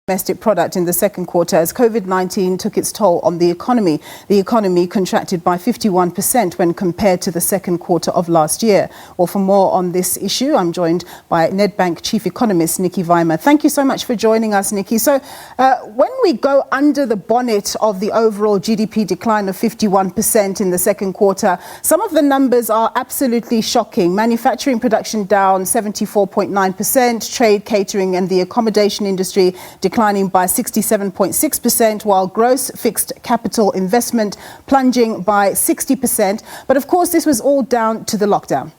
domestic product in the second quarter as COVID-19 took its toll on the economy. The economy contracted by 51% when compared to the second quarter of last year. Well, for more on this issue, I'm joined by Nedbank Chief Economist Nicky Weimar. Thank you so much for joining us, Nicky. So when we go under the bonnet of the overall GDP decline of 51% in the second quarter, some of the numbers are absolutely shocking. Manufacturing production down 74.9%, trade, catering and the accommodation industry declining by 67.6%, while gross fixed capital investment plunging by 60%. But of course, this was all down to the lockdown.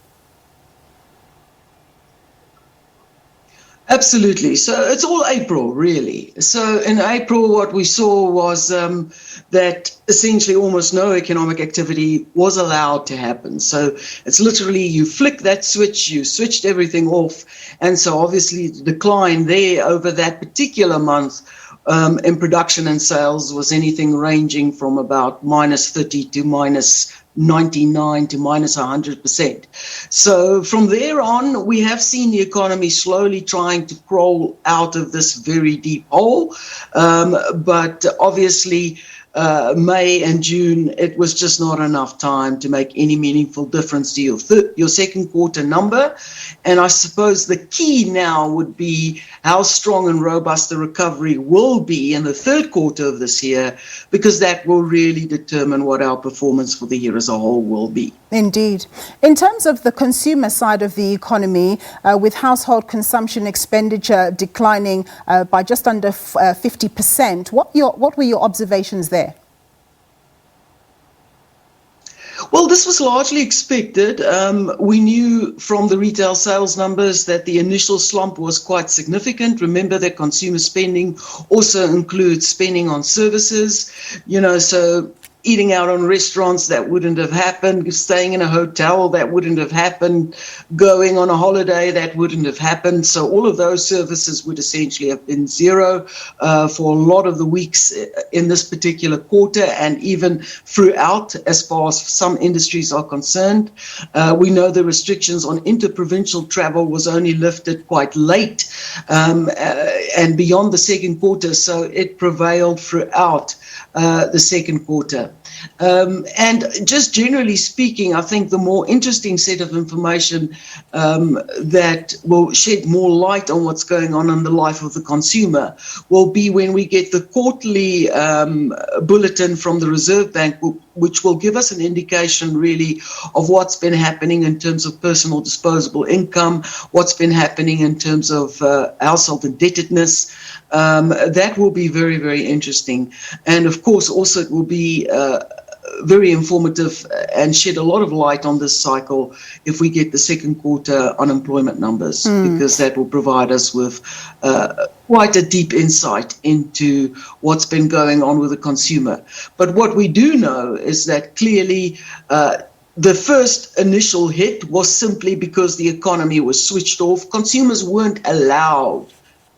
Absolutely. So it's all April, really. So in April, what we saw was that essentially almost no economic activity was allowed to happen. So it's literally you flick that switch, you switched everything off. And so obviously the decline there over that particular month in production and sales was anything ranging from about minus 30 to minus 99 to minus 100%. So from there on, we have seen the economy slowly trying to crawl out of this very deep hole. But obviously, May and June, it was just not enough time to make any meaningful difference to your second quarter number. And I suppose the key now would be how strong and robust the recovery will be in the third quarter of this year, because that will really determine what our performance for the year as a whole will be. Indeed. In terms of the consumer side of the economy, with household consumption expenditure declining by just under 50%, what were your observations there? Well, this was largely expected. We knew from the retail sales numbers that the initial slump was quite significant. Remember that consumer spending also includes spending on services, so eating out on restaurants, that wouldn't have happened. Staying in a hotel, that wouldn't have happened. Going on a holiday, that wouldn't have happened. So all of those services would essentially have been zero for a lot of the weeks in this particular quarter, and even throughout as far as some industries are concerned. We know the restrictions on interprovincial travel was only lifted quite late and beyond the second quarter, so it prevailed throughout the second quarter. And just generally speaking, I think the more interesting set of information that will shed more light on what's going on in the life of the consumer will be when we get the quarterly bulletin from the Reserve Bank, which will give us an indication really of what's been happening in terms of personal disposable income, what's been happening in terms of household indebtedness. That will be very, very interesting. And of course, also it will be very informative and shed a lot of light on this cycle if we get the second quarter unemployment numbers, because that will provide us with quite a deep insight into what's been going on with the consumer. But what we do know is that clearly the first initial hit was simply because the economy was switched off. Consumers weren't allowed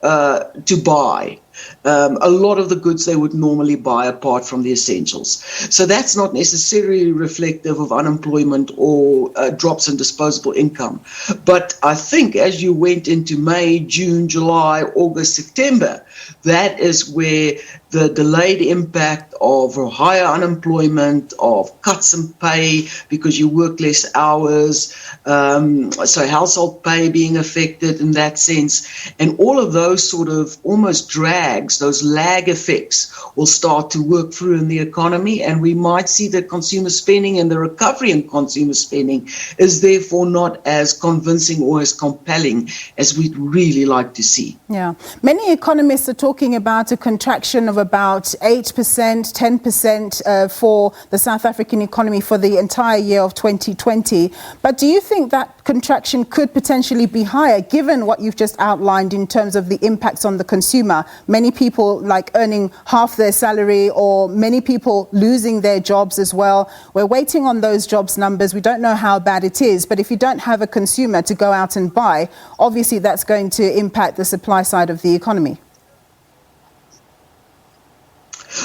to buy a lot of the goods they would normally buy apart from the essentials. So that's not necessarily reflective of unemployment or drops in disposable income. But I think as you went into May, June, July, August, September, that is where the delayed impact of higher unemployment, of cuts in pay because you work less hours, so household pay being affected in that sense, and all of those sort of almost drags, those lag effects will start to work through in the economy, and we might see that consumer spending and the recovery in consumer spending is therefore not as convincing or as compelling as we'd really like to see. Yeah. Many economists are talking about a contraction of about 8%, 10% for the South African economy for the entire year of 2020. But do you think that contraction could potentially be higher, given what you've just outlined in terms of the impacts on the consumer? Many people like earning half their salary, or many people losing their jobs as well. We're waiting on those jobs numbers. We don't know how bad it is, but if you don't have a consumer to go out and buy, obviously that's going to impact the supply side of the economy.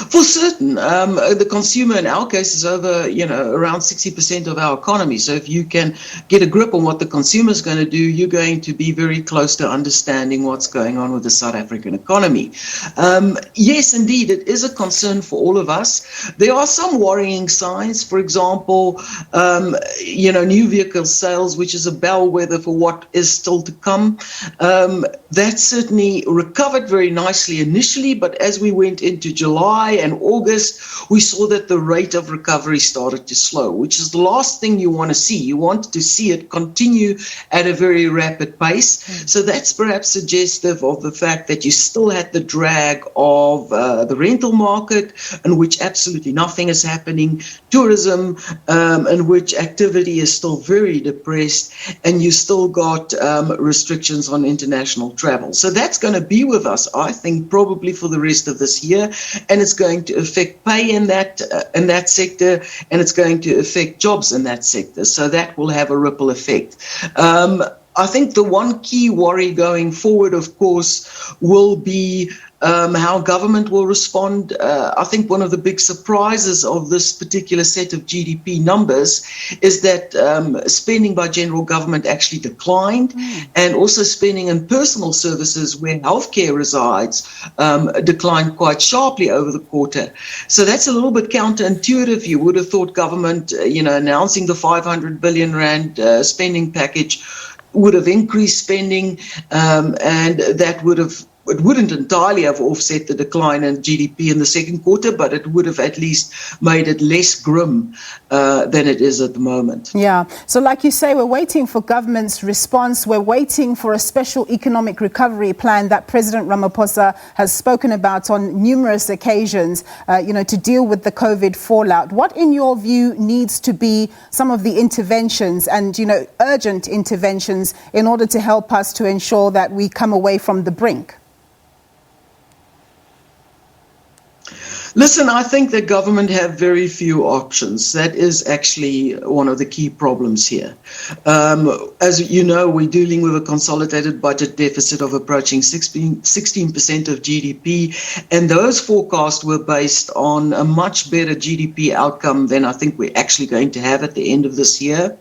For certain, the consumer in our case is over, around 60% of our economy. So if you can get a grip on what the consumer is going to do, you're going to be very close to understanding what's going on with the South African economy. Yes, indeed, it is a concern for all of us. There are some worrying signs. For example, new vehicle sales, which is a bellwether for what is still to come. That certainly recovered very nicely initially, but as we went into July and August, we saw that the rate of recovery started to slow, which is the last thing you want to see. You want to see it continue at a very rapid pace. So that's perhaps suggestive of the fact that you still had the drag of the rental market, in which absolutely nothing is happening, tourism, in which activity is still very depressed, and you still got restrictions on international travel. So that's going to be with us, I think, probably for the rest of this year, and it's going to affect pay in that sector, and it's going to affect jobs in that sector. So that will have a ripple effect. I think the one key worry going forward, of course, will be how government will respond. I think one of the big surprises of this particular set of GDP numbers is that spending by general government actually declined, and also spending in personal services where healthcare resides declined quite sharply over the quarter. So that's a little bit counterintuitive. You would have thought government, announcing the 500 billion rand spending package would have increased spending, and that it wouldn't entirely have offset the decline in GDP in the second quarter, but it would have at least made it less grim than it is at the moment. Yeah. So like you say, we're waiting for government's response. We're waiting for a special economic recovery plan that President Ramaphosa has spoken about on numerous occasions, to deal with the COVID fallout. What, in your view, needs to be some of the interventions and, urgent interventions in order to help us to ensure that we come away from the brink? Listen, I think the government have very few options. That is actually one of the key problems here. As you know, we're dealing with a consolidated budget deficit of approaching 16% of GDP, and those forecasts were based on a much better GDP outcome than I think we're actually going to have at the end of this year.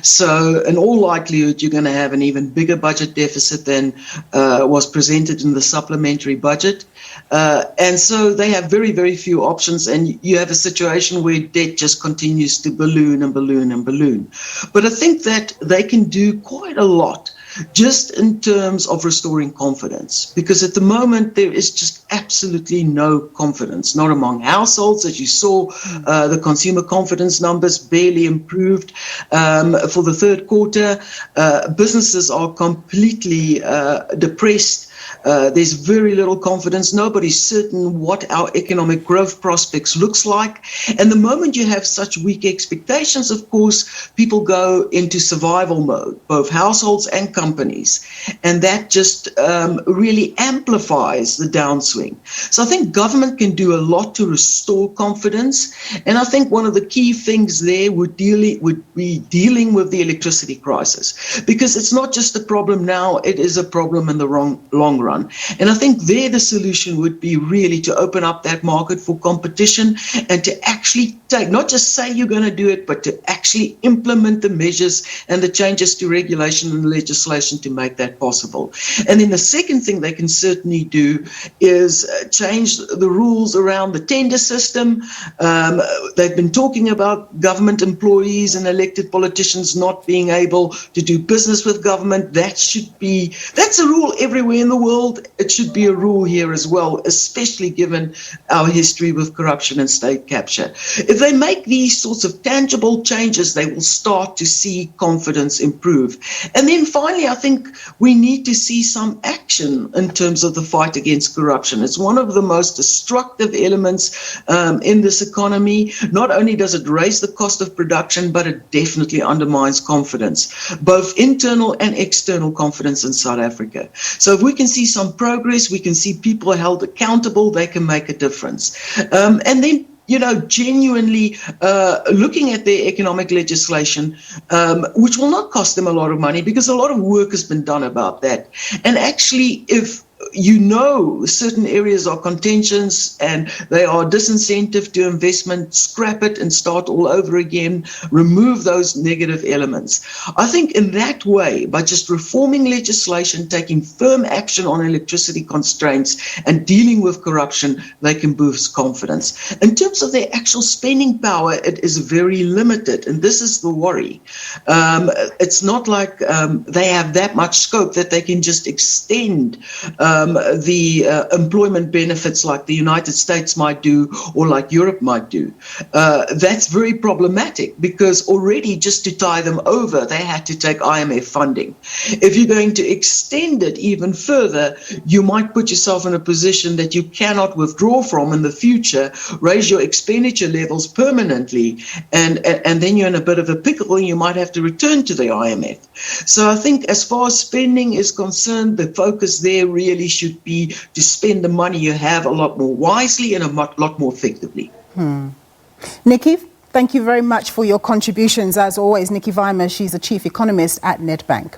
So in all likelihood, you're going to have an even bigger budget deficit than was presented in the supplementary budget. And so they have very, very few options, and you have a situation where debt just continues to balloon and balloon and balloon. But I think that they can do quite a lot just in terms of restoring confidence, because at the moment there is just absolutely no confidence, not among households. As you saw, the consumer confidence numbers barely improved for the third quarter. Businesses are completely depressed. There's very little confidence. Nobody's certain what our economic growth prospects looks like. And the moment you have such weak expectations, of course, people go into survival mode, both households and companies. And that just really amplifies the downswing. So I think government can do a lot to restore confidence. And I think one of the key things there would be dealing with the electricity crisis, because it's not just a problem now, it is a problem in the long run. And I think there the solution would be really to open up that market for competition and to actually not just say you're going to do it, but to actually implement the measures and the changes to regulation and legislation to make that possible. And then the second thing they can certainly do is change the rules around the tender system. They've been talking about government employees and elected politicians not being able to do business with government. That's a rule everywhere in the world. It should be a rule here as well, especially given our history with corruption and state capture. If they make these sorts of tangible changes, they will start to see confidence improve. And then finally, I think we need to see some action in terms of the fight against corruption. It's one of the most destructive elements in this economy. Not only does it raise the cost of production, but it definitely undermines confidence, both internal and external confidence in South Africa. So if we can see some progress, we can see people held accountable, they can make a difference. And then genuinely looking at their economic legislation, which will not cost them a lot of money because a lot of work has been done about that. And actually, if certain areas are contentions and they are disincentive to investment, scrap it and start all over again, remove those negative elements. I think in that way, by just reforming legislation, taking firm action on electricity constraints and dealing with corruption, they can boost confidence. In terms of their actual spending power, it is very limited, and this is the worry. It's not like they have that much scope that they can just extend the employment benefits like the United States might do or like Europe might do. That's very problematic because already just to tie them over, they had to take IMF funding. If you're going to extend it even further, you might put yourself in a position that you cannot withdraw from in the future, raise your expenditure levels permanently, and then you're in a bit of a pickle and you might have to return to the IMF. So I think as far as spending is concerned, the focus there really should be to spend the money you have a lot more wisely and a lot more effectively. Nicky, thank you very much for your contributions. As always, Nicky Weimar, she's the Chief Economist at Nedbank.